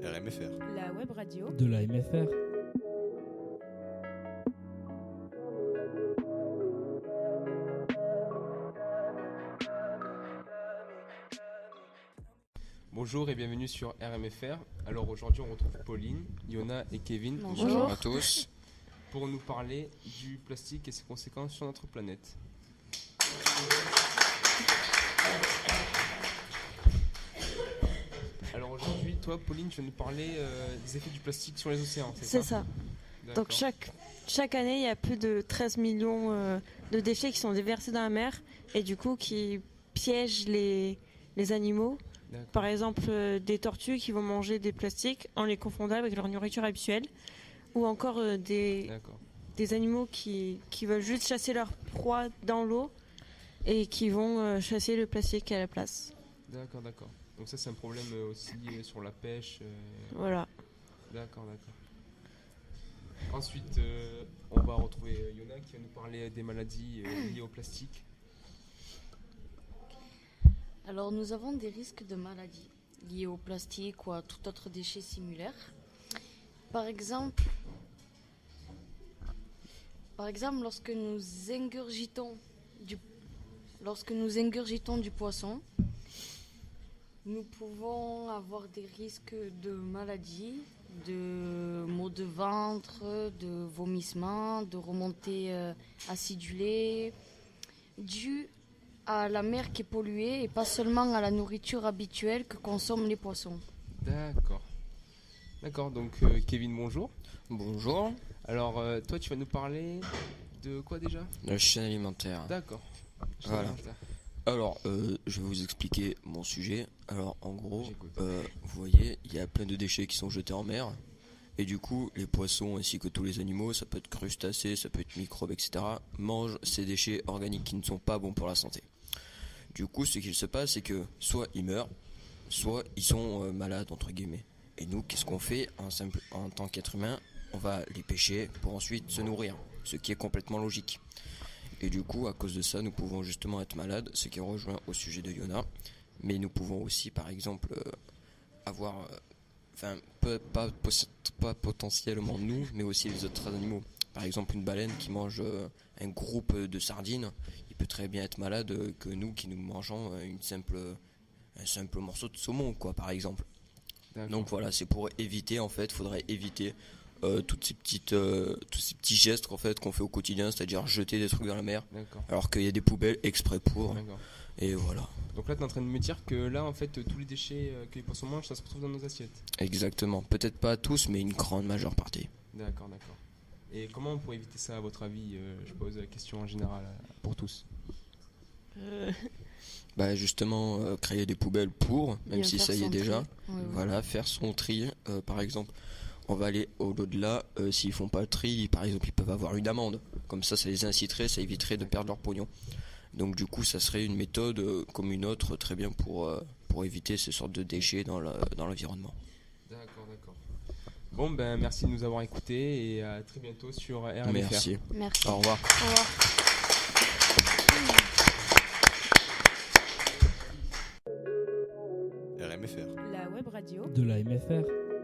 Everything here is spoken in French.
RMFR. La web radio de la MFR. Bonjour et bienvenue sur RMFR. Alors aujourd'hui on retrouve Pauline, Yona et Kevin. Bonjour à tous. Pour nous parler du plastique et ses conséquences sur notre planète. Alors aujourd'hui, toi Pauline, tu vas nous parler des effets du plastique sur les océans, C'est ça. D'accord. Donc chaque année, il y a plus de 13 millions de déchets qui sont déversés dans la mer et du coup qui piègent les animaux. D'accord. Par exemple, des tortues qui vont manger des plastiques en les confondant avec leur nourriture habituelle. Ou encore des animaux qui veulent juste chasser leur proie dans l'eau et qui vont chasser le plastique à la place. D'accord. Donc ça c'est un problème aussi sur la pêche. Voilà. D'accord. Ensuite, on va retrouver Yona qui va nous parler des maladies liées au plastique. Alors nous avons des risques de maladies liées au plastique ou à tout autre déchet similaire. Par exemple, lorsque nous ingurgitons du poisson, nous pouvons avoir des risques de maladies, de maux de ventre, de vomissements, de remontées acidulées, dues à la mer qui est polluée et pas seulement à la nourriture habituelle que consomment les poissons. D'accord, donc Kevin, bonjour. Bonjour. Alors toi tu vas nous parler de quoi déjà ? La chaîne alimentaire. D'accord. Voilà. Alors, je vais vous expliquer mon sujet. Alors, en gros, vous voyez, il y a plein de déchets qui sont jetés en mer. Et du coup, les poissons ainsi que tous les animaux, ça peut être crustacés, ça peut être microbes, etc., mangent ces déchets organiques qui ne sont pas bons pour la santé. Du coup, ce qu'il se passe, c'est que soit ils meurent, soit ils sont malades, entre guillemets. Et nous, qu'est-ce qu'on fait en tant qu'être humain ? On va les pêcher pour ensuite se nourrir, ce qui est complètement logique. Et du coup, à cause de ça, nous pouvons justement être malades, ce qui rejoint au sujet de Yona. Mais nous pouvons aussi, par exemple, avoir, pas potentiellement nous, mais aussi les autres animaux. Par exemple, une baleine qui mange un groupe de sardines, il peut très bien être malade que nous qui nous mangeons un simple morceau de saumon, quoi, par exemple. D'accord. Donc voilà, c'est pour éviter, en fait, faudrait éviter tous ces petits gestes en fait qu'on fait au quotidien, c'est-à-dire jeter des trucs dans la mer. D'accord. Alors qu'il y a des poubelles exprès pour. D'accord. Et voilà. Donc là tu es en train de me dire que là en fait tous les déchets que les poissons mangent, ça se retrouve dans nos assiettes. Exactement. Peut-être pas tous, mais une grande majeure partie. D'accord. Et comment on pourrait éviter ça à votre avis ? Je pose la question en général pour tous. Justement, créer des poubelles pour, même si ça y est déjà. Oui. Voilà, faire son tri. Par exemple, on va aller au-delà. S'ils font pas le tri, par exemple, ils peuvent avoir une amende. Comme ça les inciterait, ça éviterait de perdre leur pognon. Donc du coup, ça serait une méthode comme une autre, très bien pour éviter ces sortes de déchets dans l'environnement. D'accord. Bon merci de nous avoir écoutés et à très bientôt sur RMFR. Merci. Au revoir. RMFR. La web radio De la MFR.